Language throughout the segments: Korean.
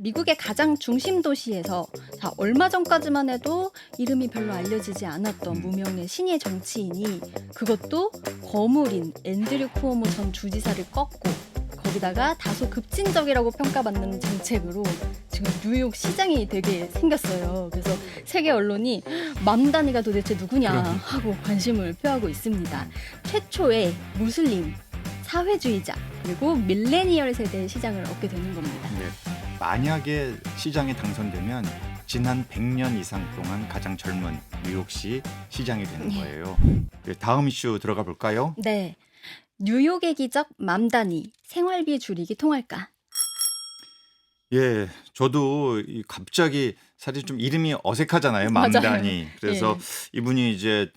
미국의 가장 중심 도시에서 얼마 전까지만 해도 이름이 별로 알려지지 않았던 무명의 신예 정치인이 그것도 거물인 앤드류 쿠오모 전 주지사를 꺾고 거기다가 다소 급진적이라고 평가받는 정책으로 지금 뉴욕 시장이 되게 생겼어요. 그래서 세계 언론이 맘다니가 도대체 누구냐 하고 관심을 표하고 있습니다. 최초의 무슬림, 사회주의자, 그리고 밀레니얼 세대의 시장을 얻게 되는 겁니다. 네. 만약에 시장에 당선되면 지난 100년 이상 동안 가장 젊은 뉴욕시 시장이 되는 거예요. 다음 이슈 들어가 볼까요? 네. 뉴욕의 기적 맘다니, 생활비 줄이기 통할까? 예, 저도 갑자기 사실 좀 이름이 어색하잖아요. 맘다니. 그래서 이분이 이제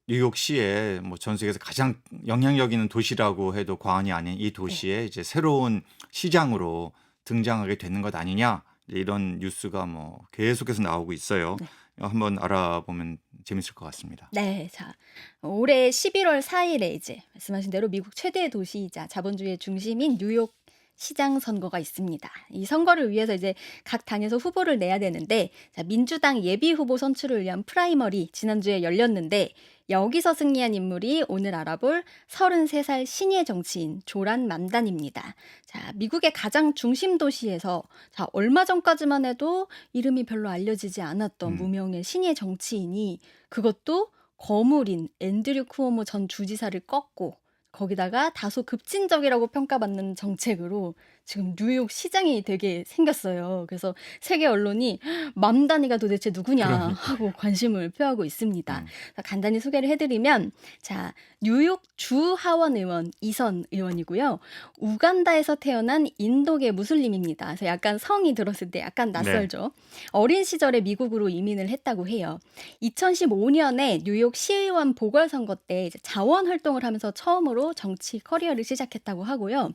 뉴욕시에 뭐 전 세계에서 가장 영향력 있는 도시라고 해도 과언이 아닌 이 도시에 이제 새로운 시장으로 등장하게 되는 것 아니냐, 이런 뉴스가 뭐 계속해서 나오고 있어요. 한번 알아보면 재밌을 것 같습니다. 네, 자, 올해 11월 4일에 이제 말씀하신 대로 미국 최대 도시이자 자본주의의 중심인 뉴욕 시장 선거가 있습니다. 이 선거를 위해서 이제 각 당에서 후보를 내야 되는데, 자, 민주당 예비 후보 선출을 위한 프라이머리 지난주에 열렸는데 여기서 승리한 인물이 오늘 알아볼 33살 신예 정치인 조란 맘단입니다. 자, 미국의 가장 중심 도시에서 얼마 전까지만 해도 이름이 별로 알려지지 않았던 무명의 신예 정치인이 그것도 거물인 앤드류 쿠오모 전 주지사를 꺾고 거기다가 다소 급진적이라고 평가받는 정책으로 지금 뉴욕 시장이 되게 생겼어요. 그래서 세계 언론이 맘다니가 도대체 누구냐 하고 관심을 표하고 있습니다. 간단히 소개를 해드리면, 자, 뉴욕 주 하원 의원 이선 의원이고요. 우간다에서 태어난 인도계 무슬림입니다. 그래서 약간 성이 들었을 때 약간 낯설죠. 어린 시절에 미국으로 이민을 했다고 해요. 2015년에 뉴욕 시의원 보궐선거 때 이제 자원 활동을 하면서 처음으로 정치 커리어를 시작했다고 하고요.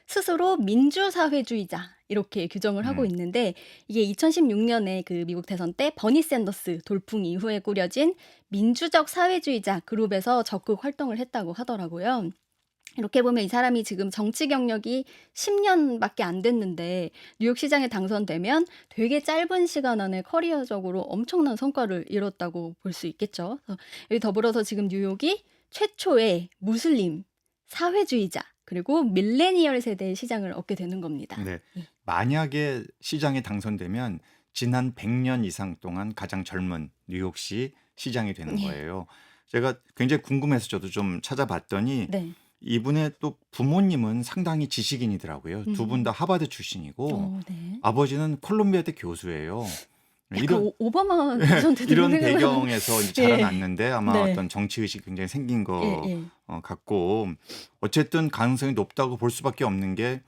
스스로 민주사회주의자 이렇게 규정을 하고 있는데, 이게 2016년에 그 미국 대선 때 버니 샌더스 돌풍 이후에 꾸려진 민주적 사회주의자 그룹에서 적극 활동을 했다고 하더라고요. 이렇게 보면 이 사람이 지금 정치 경력이 10년밖에 안 됐는데 뉴욕시장에 당선되면 되게 짧은 시간 안에 커리어적으로 엄청난 성과를 이뤘다고 볼 수 있겠죠. 여기 더불어서 지금 뉴욕이 최초의 무슬림, 사회주의자, 그리고 밀레니얼 세대의 시장을 얻게 되는 겁니다. 네. 만약에 시장에 당선되면 지난 100년 이상 동안 가장 젊은 뉴욕시 시장이 되는 거예요. 제가 굉장히 궁금해서 저도 좀 찾아봤더니 이분의 또 부모님은 상당히 지식인이더라고요. 두 분 다 하버드 출신이고 아버지는 콜롬비아대 교수예요. 약간 오바마 전 이런 대통령이 배경에서 이제 자라났는데 아마 네. 어떤 정치의식이 굉장히 생긴 거 같고, 어쨌든 가능성이 높다고 볼 수밖에 없는 게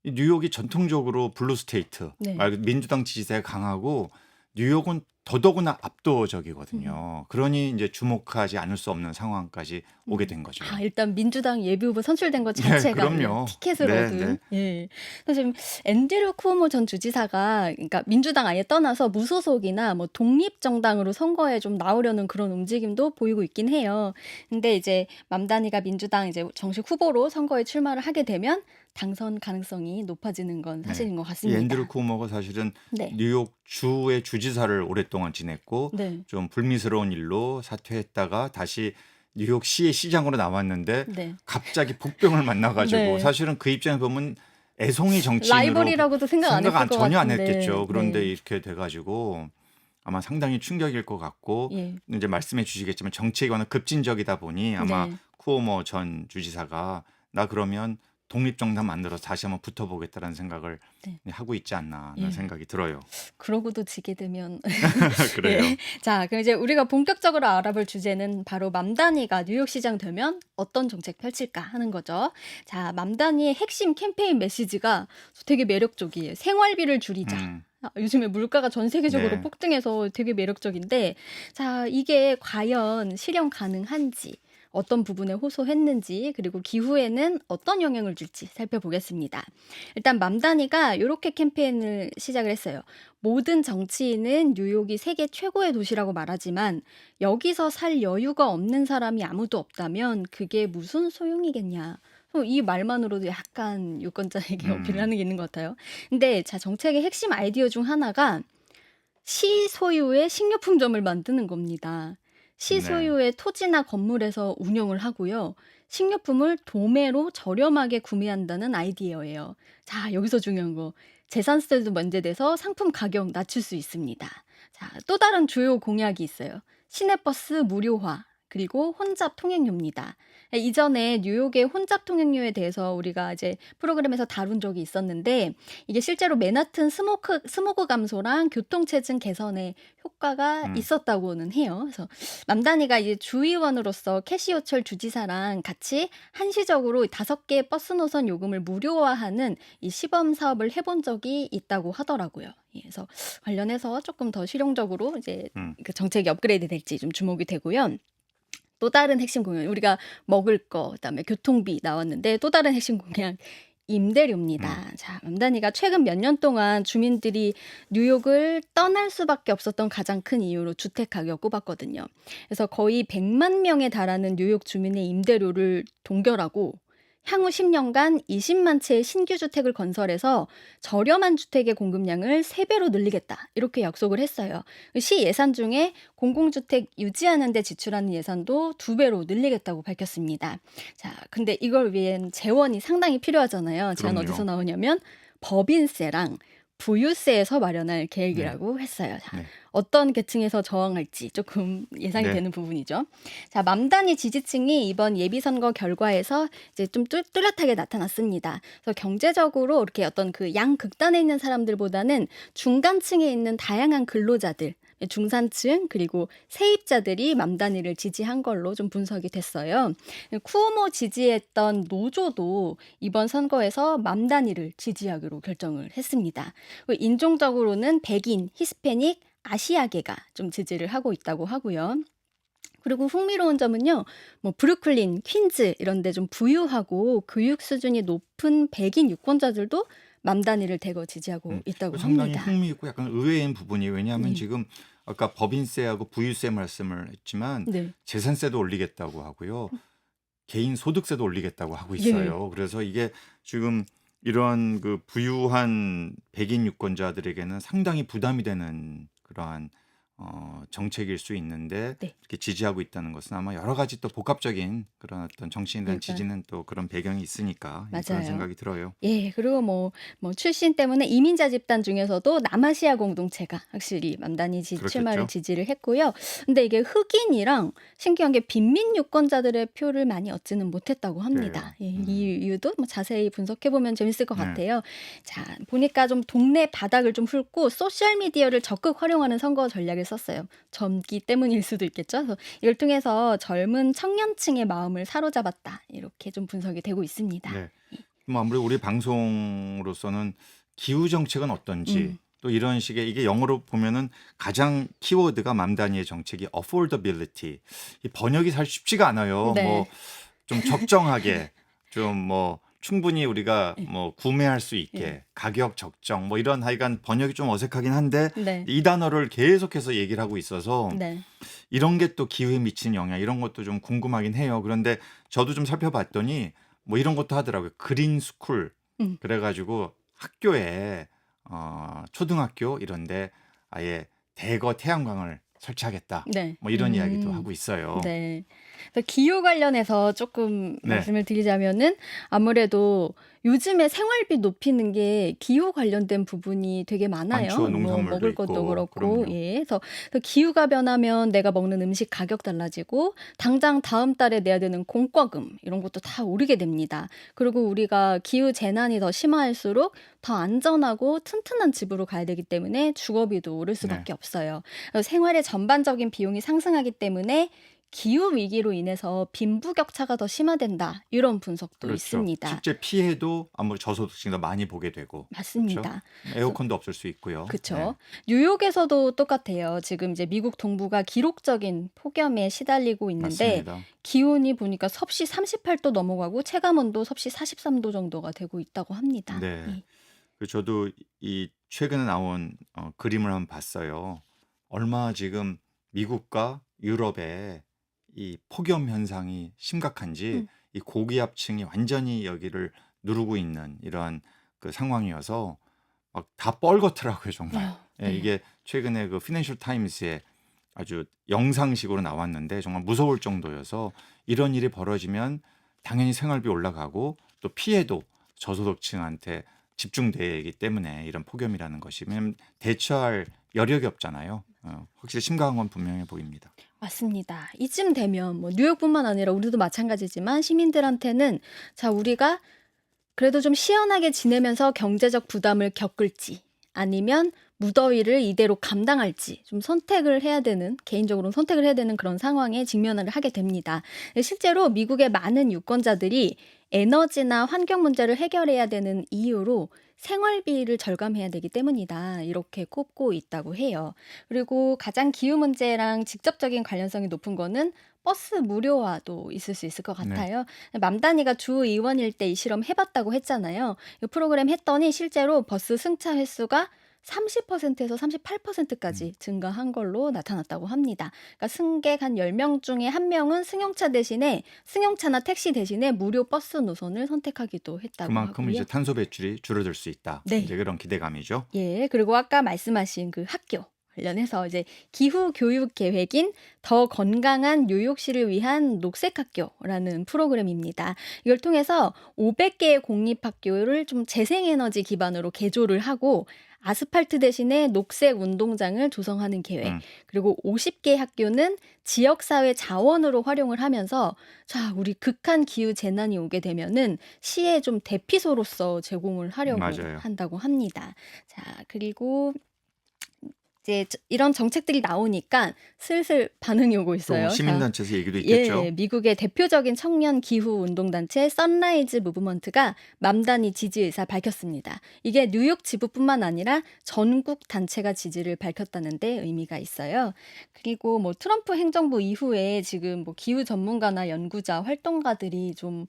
이 뉴욕이 전통적으로 블루 스테이트, 민주당 지지세가 강하고 뉴욕은 더더구나 압도적이거든요. 그러니 이제 주목하지 않을 수 없는 상황까지 오게 된 거죠. 일단 민주당 예비 후보 선출된 것 자체가 그럼요. 티켓을 얻은. 지금 앤드류 쿠오모 전 주지사가 그러니까 민주당 아예 떠나서 무소속이나 뭐 독립 정당으로 선거에 좀 나오려는 그런 움직임도 보이고 있긴 해요. 근데 이제 맘다니가 민주당 이제 정식 후보로 선거에 출마를 하게 되면 당선 가능성이 높아지는 건 사실인 것 이 같습니다. 앤드류 쿠오모가 사실은 뉴욕 주의 주지사를 오랫동안 지냈고 좀 불미스러운 일로 사퇴했다가 다시 뉴욕시의 시장으로 나왔는데 갑자기 복병을 만나가지고 사실은 그 입장에 보면 애송이 정치인으로 라이벌이라고도 생각 안 했을 것 전혀 안 같은데. 했겠죠. 그런데 이렇게 돼가지고 아마 상당히 충격일 것 같고, 이제 말씀해 주시겠지만 정치에 관한 급진적이다 보니 아마 쿠오모 전 주지사가 나 그러면 독립정당 만들어서 다시 한번 붙어보겠다는 생각을 하고 있지 않나 하는 생각이 들어요. 그러고도 지게 되면 그래요. 자, 그럼 이제 우리가 본격적으로 알아볼 주제는 바로 맘다니가 뉴욕시장 되면 어떤 정책 펼칠까 하는 거죠. 자, 맘다니의 핵심 캠페인 메시지가 되게 매력적이에요. 생활비를 줄이자. 요즘에 물가가 전 세계적으로 폭등해서 되게 매력적인데, 자, 이게 과연 실현 가능한지, 어떤 부분에 호소했는지, 그리고 기후에는 어떤 영향을 줄지 살펴보겠습니다. 일단 맘다니가 이렇게 캠페인을 시작을 했어요. 모든 정치인은 뉴욕이 세계 최고의 도시라고 말하지만 여기서 살 여유가 없는 사람이 아무도 없다면 그게 무슨 소용이겠냐. 이 말만으로도 약간 유권자에게 어필을 음. 하는 게 있는 것 같아요. 근데 자 정책의 핵심 아이디어 중 하나가 시 소유의 식료품점을 만드는 겁니다. 시 네. 소유의 토지나 건물에서 운영을 하고요. 식료품을 도매로 저렴하게 구매한다는 아이디어예요. 자, 여기서 중요한 거. 재산세도 면제돼서 상품 가격 낮출 수 있습니다. 자, 또 다른 주요 공약이 있어요. 시내버스 무료화, 그리고 혼잡 통행료입니다. 이전에 뉴욕의 혼잡 통행료에 대해서 우리가 이제 프로그램에서 다룬 적이 있었는데 이게 실제로 맨하튼 스모그 감소랑 교통체증 개선에 효과가 음. 있었다고는 해요. 그래서 맘다니가 이제 주의원으로서 캐시오철 주지사랑 같이 한시적으로 5개 버스 노선 요금을 무료화하는 이 시범 사업을 해본 적이 있다고 하더라고요. 예, 그래서 관련해서 조금 더 실용적으로 이제 음. 그 정책이 업그레이드 될지 좀 주목이 되고요. 또 다른 핵심 공약, 우리가 먹을 거, 그다음에 교통비 나왔는데 또 다른 핵심 공약 임대료입니다. 자, 맘다니가 최근 몇 년 동안 주민들이 뉴욕을 떠날 수밖에 없었던 가장 큰 이유로 주택 가격 꼽았거든요. 그래서 거의 100만 명에 달하는 뉴욕 주민의 임대료를 동결하고 향후 10년간 20만 채의 신규 주택을 건설해서 저렴한 주택의 공급량을 3배로 늘리겠다. 이렇게 약속을 했어요. 시 예산 중에 공공주택 유지하는 데 지출하는 예산도 2배로 늘리겠다고 밝혔습니다. 자, 근데 이걸 위한 재원이 상당히 필요하잖아요. 재원 어디서 그럼요. 나오냐면 법인세랑 부유세에서 마련할 네. 계획이라고 했어요. 자, 네. 어떤 계층에서 저항할지 조금 예상이 네. 되는 부분이죠. 자, 맘다니 지지층이 이번 예비선거 결과에서 이제 좀 뚜렷하게 나타났습니다. 그래서 경제적으로 이렇게 어떤 그 양극단에 있는 사람들보다는 중간층에 있는 다양한 근로자들, 중산층 그리고 세입자들이 맘다니를 지지한 걸로 좀 분석이 됐어요. 쿠오모 지지했던 노조도 이번 선거에서 맘다니를 지지하기로 결정을 했습니다. 인종적으로는 백인, 히스패닉, 아시아계가 좀 지지를 하고 있다고 하고요. 그리고 흥미로운 점은요, 뭐 브루클린, 퀸즈 이런 데 좀 부유하고 교육 수준이 높은 백인 유권자들도 맘다니를 대거 지지하고 있다고 상당히 합니다. 흥미있고 약간 의외인 부분이 왜냐하면 네. 지금 아까 법인세하고 부유세 말씀을 했지만 네. 재산세도 올리겠다고 하고요. 개인 소득세도 올리겠다고 하고 예. 있어요. 그래서 이게 지금 이런 그 부유한 백인 유권자들에게는 상당히 부담이 되는 그러한 정책일 수 있는데 네. 이렇게 지지하고 있다는 것은 아마 여러 가지 또 복합적인 그런 어떤 정치인에 대한 그러니까요. 지지는 또 그런 배경이 있으니까 그런 맞아요. 생각이 들어요. 예. 그리고 뭐 출신 때문에 이민자 집단 중에서도 남아시아 공동체가 확실히 맘다니 출마를 그렇겠죠? 지지를 했고요. 근데 이게 흑인이랑 신기한 게 빈민 유권자들의 표를 많이 얻지는 못했다고 합니다. 그래요. 예, 이 이유도 뭐 자세히 분석해 보면 재밌을 것 네. 같아요. 자, 보니까 좀 동네 바닥을 좀 훑고 소셜 미디어를 적극 활용하는 선거 전략을 썼어요. 젊기 때문일 수도 있겠죠. 그래서 이걸 통해서 젊은 청년층의 마음을 사로잡았다. 이렇게 좀 분석이 되고 있습니다. 네. 뭐 아무래도 우리 방송으로서는 기후 정책은 어떤지 음. 또 이런 식의 이게 영어로 보면은 가장 키워드가 맘다니의 정책이 affordability. 이 번역이 사실 쉽지가 않아요. 네. 뭐 좀 적정하게 좀 뭐 충분히 우리가 예. 뭐 구매할 수 있게 예. 가격 적정 뭐 이런 하여간 번역이 좀 어색하긴 한데 네. 이 단어를 계속해서 얘기를 하고 있어서 네. 이런 게 또 기후에 미치는 영향 이런 것도 좀 궁금하긴 해요. 그런데 저도 좀 살펴봤더니 뭐 이런 것도 하더라고요. 그린 스쿨. 음. 그래가지고 학교에 초등학교 이런데 아예 대거 태양광을 설치하겠다. 네. 뭐 이런 이야기도 하고 있어요. 네. 그래서 기후 관련해서 조금 네. 말씀을 드리자면은 아무래도 요즘에 생활비 높이는 게 기후 관련된 부분이 되게 많아요. 많죠. 뭐 농산물도 먹을 것도 있고. 그렇고. 그럼요. 예. 그래서 그 기후가 변하면 내가 먹는 음식 가격 달라지고 당장 다음 달에 내야 되는 공과금 이런 것도 다 오르게 됩니다. 그리고 우리가 기후 재난이 더 심할수록 더 안전하고 튼튼한 집으로 가야 되기 때문에 주거비도 오를 네. 수밖에 없어요. 그래서 생활의 전반적인 비용이 상승하기 때문에 기후 위기로 인해서 빈부격차가 더 심화된다. 이런 분석도 그렇죠. 있습니다. 실제 피해도 아무래도 저소득층이 더 많이 보게 되고. 그렇죠? 맞습니다. 에어컨도 없을 수 있고요. 그쵸. 네. 뉴욕에서도 똑같아요. 지금 이제 미국 동부가 기록적인 폭염에 시달리고 있는데 맞습니다. 기온이 보니까 섭씨 38도 넘어가고 체감온도 섭씨 43도 정도가 되고 있다고 합니다. 네. 예. 그 저도 이 최근에 나온 그림을 한번 봤어요. 얼마 지금 미국과 유럽에 이 폭염 현상이 심각한지 이 고기압층이 완전히 여기를 누르고 있는 이러한 그 상황이어서 막 다 뻘겋더라고요, 정말. 예, 네. 이게 최근에 그 피낸셜 타임스에 아주 영상식으로 나왔는데 정말 무서울 정도여서 이런 일이 벌어지면 당연히 생활비 올라가고 또 피해도 저소득층한테 집중되기 때문에 이런 폭염이라는 것이 왜냐면 대처할 여력이 없잖아요. 확실히 심각한 건 분명해 보입니다. 맞습니다. 이쯤 되면 뭐 뉴욕뿐만 아니라 우리도 마찬가지지만 시민들한테는 자, 우리가 그래도 좀 시원하게 지내면서 경제적 부담을 겪을지 아니면 무더위를 이대로 감당할지 좀 선택을 해야 되는 개인적으로는 선택을 해야 되는 그런 상황에 직면을 하게 됩니다. 실제로 미국의 많은 유권자들이 에너지나 환경 문제를 해결해야 되는 이유로 생활비를 절감해야 되기 때문이다. 이렇게 꼽고 있다고 해요. 그리고 가장 기후 문제랑 직접적인 관련성이 높은 거는 버스 무료화도 있을 수 있을 것 네. 같아요. 맘다니가 주 의원일 때 이 실험 해봤다고 했잖아요. 이 프로그램 했더니 실제로 버스 승차 횟수가 30%에서 38%까지 증가한 걸로 나타났다고 합니다. 그러니까 승객 한 10명 중에 1명은 승용차나 택시 대신에 무료 버스 노선을 선택하기도 했다고 그만큼 이제 하고요. 탄소 배출이 줄어들 수 있다. 네. 이제 그런 기대감이죠. 예, 그리고 아까 말씀하신 그 학교 관련해서 이제 기후 교육 계획인 더 건강한 뉴욕시를 위한 녹색 학교라는 프로그램입니다. 이걸 통해서 500개의 공립학교를 좀 재생에너지 기반으로 개조를 하고 아스팔트 대신에 녹색 운동장을 조성하는 계획. 음. 그리고 50개 학교는 지역사회 자원으로 활용을 하면서 자, 우리 극한 기후 재난이 오게 되면은 시의 좀 대피소로서 제공을 하려고 맞아요. 한다고 합니다. 자, 그리고 이제 이런 정책들이 나오니까 슬슬 반응이 오고 또 있어요. 자, 시민단체에서 얘기도 있겠죠. 예, 미국의 대표적인 청년 기후 운동단체 선라이즈 무브먼트가 맘다니 지지 의사 밝혔습니다. 이게 뉴욕 지부뿐만 아니라 전국 단체가 지지를 밝혔다는 데 의미가 있어요. 그리고 뭐 트럼프 행정부 이후에 지금 뭐 기후 전문가나 연구자, 활동가들이 좀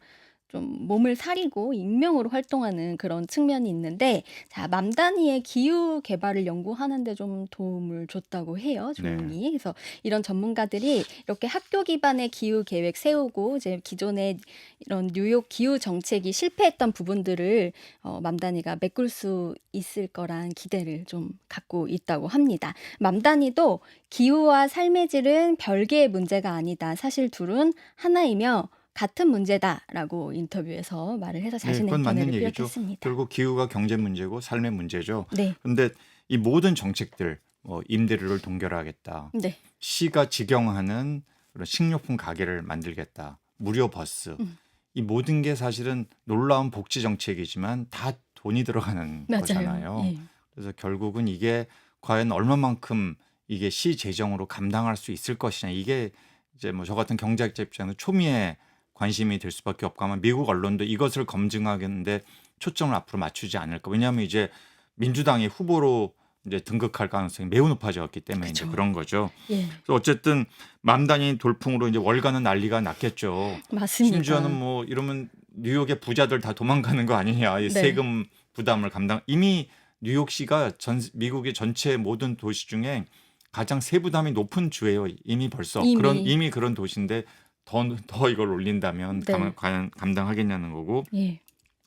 몸을 사리고 익명으로 활동하는 그런 측면이 있는데 자, 맘다니의 기후 개발을 연구하는 데 좀 도움을 줬다고 해요, 네. 조용히. 그래서 이런 전문가들이 이렇게 학교 기반의 기후 계획 세우고 이제 기존의 이런 뉴욕 기후 정책이 실패했던 부분들을 맘다니가 메꿀 수 있을 거란 기대를 좀 갖고 있다고 합니다. 맘다니도 기후와 삶의 질은 별개의 문제가 아니다. 사실 둘은 하나이며 같은 문제다라고 인터뷰에서 말을 해서 네, 자신의 그건 견해를 맞는 얘기죠. 피력했습니다. 결국 기후가 경제 문제고 삶의 문제죠. 네, 근데 이 모든 정책들, 임대료를 동결하겠다. 네, 시가 직영하는 그런 식료품 가게를 만들겠다. 무료 버스. 이 모든 게 사실은 놀라운 복지 정책이지만 다 돈이 들어가는 맞아요. 거잖아요. 예, 그래서 결국은 이게 과연 얼마만큼 이게 시 재정으로 감당할 수 있을 것이냐. 이게 이제 뭐 저 같은 경제학자 입장에서 초미의 관심이 될 수밖에 없고 아마 미국 언론도 이것을 검증하겠는데 초점을 앞으로 맞추지 않을까. 왜냐하면 이제 민주당이 후보로 이제 등극할 가능성이 매우 높아졌기 때문에 이제 그쵸. 그런 거죠. 예, 그래서 어쨌든 맘다니 돌풍으로 이제 월가는 난리가 났겠죠. 맞습니다. 심지어는 뭐 이러면 뉴욕의 부자들 다 도망가는 거 아니냐. 이 네. 세금 부담을 감당. 이미 뉴욕시가 미국의 전체 모든 도시 중에 가장 세부담이 높은 주예요. 이미 벌써 이미. 그런 도시인데 더 이걸 올린다면 네. 과연 감당하겠냐는 거고 예.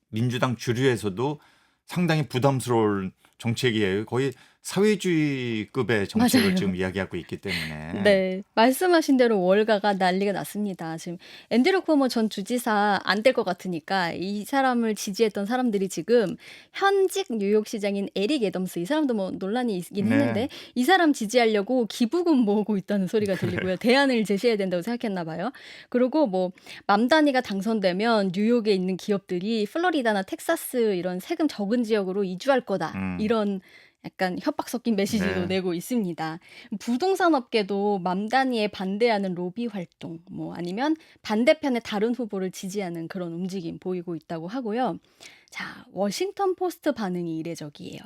민주당 주류에서도 상당히 부담스러운 정책이에요. 거의 사회주의급의 정책을 맞아요. 지금 이야기하고 있기 때문에. 네. 말씀하신 대로 월가가 난리가 났습니다. 지금 앤드류 쿠오모 전 주지사 안 될 것 같으니까 이 사람을 지지했던 사람들이 지금 현직 뉴욕시장인 에릭 애덤스 이 사람도 뭐 논란이 있긴 네. 했는데 이 사람 지지하려고 기부금 모으고 있다는 소리가 들리고요. 대안을 제시해야 된다고 생각했나 봐요. 그리고 뭐 맘다니가 당선되면 뉴욕에 있는 기업들이 플로리다나 텍사스 이런 세금 적은 지역으로 이주할 거다. 이런 약간 협박 섞인 메시지도 네. 내고 있습니다. 부동산 업계도 맘다니에 반대하는 로비 활동, 뭐 아니면 반대편의 다른 후보를 지지하는 그런 움직임 보이고 있다고 하고요. 자, 워싱턴 포스트 반응이 이례적이에요.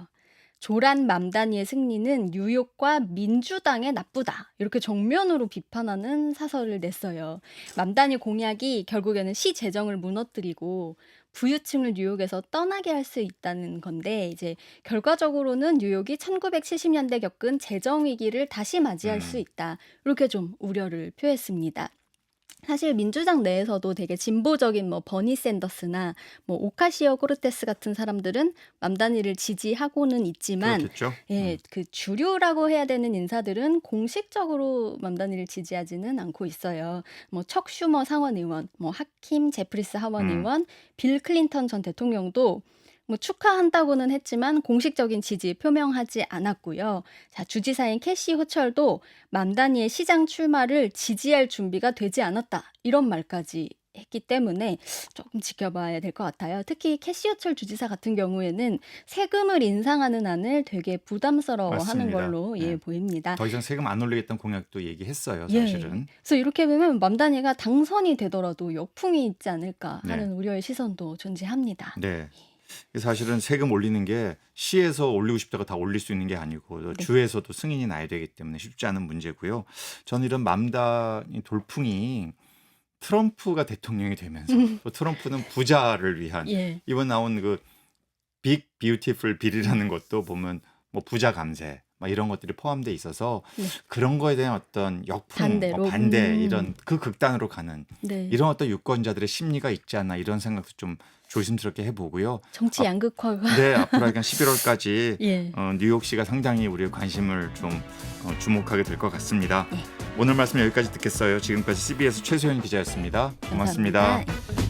조란 맘다니의 승리는 뉴욕과 민주당에 나쁘다. 이렇게 정면으로 비판하는 사설을 냈어요. 맘다니 공약이 결국에는 시 재정을 무너뜨리고 부유층을 뉴욕에서 떠나게 할 수 있다는 건데 이제 결과적으로는 뉴욕이 1970년대 겪은 재정 위기를 다시 맞이할 수 있다. 이렇게 좀 우려를 표했습니다. 사실 민주당 내에서도 되게 진보적인 뭐 버니 샌더스나 뭐 오카시오 코르테스 같은 사람들은 맘다니를 지지하고는 있지만 그렇겠죠. 예, 그 주류라고 해야 되는 인사들은 공식적으로 맘다니를 지지하지는 않고 있어요. 뭐 척 슈머 상원 의원, 뭐 하킴 제프리스 하원 음. 의원, 빌 클린턴 전 대통령도 뭐 축하한다고는 했지만 공식적인 지지 표명하지 않았고요. 자, 주지사인 캐시 호철도 맘다니의 시장 출마를 지지할 준비가 되지 않았다. 이런 말까지 했기 때문에 조금 지켜봐야 될 것 같아요. 특히 캐시 호철 주지사 같은 경우에는 세금을 인상하는 안을 되게 부담스러워하는 맞습니다. 걸로 네. 보입니다. 더 이상 세금 안 올리겠다는 공약도 얘기했어요, 예. 사실은. 그래서 이렇게 보면 맘다니가 당선이 되더라도 역풍이 있지 않을까 네. 하는 우려의 시선도 존재합니다. 네. 사실은 세금 올리는 게 시에서 올리고 싶다고 다 올릴 수 있는 게 아니고 또 네. 주에서도 승인이 나야 되기 때문에 쉽지 않은 문제고요. 저는 이런 맘다니 돌풍이 트럼프가 대통령이 되면서 또 트럼프는 부자를 위한 예. 이번 나온 그 빅 뷰티풀 빌이라는 것도 보면 뭐 부자 감세 막 이런 것들이 포함돼 있어서 네. 그런 거에 대한 어떤 역풍, 반대로. 반대 이런 그 극단으로 가는 네. 이런 어떤 유권자들의 심리가 있지 않나 이런 생각도 좀 조심스럽게 해보고요. 정치 양극화가 네, 앞으로 약간 11월까지 예. 뉴욕시가 상당히 우리의 관심을 좀 주목하게 될 것 같습니다. 네. 오늘 말씀 여기까지 듣겠어요. 지금까지 CBS 최소연 기자였습니다. 고맙습니다. 감사합니다.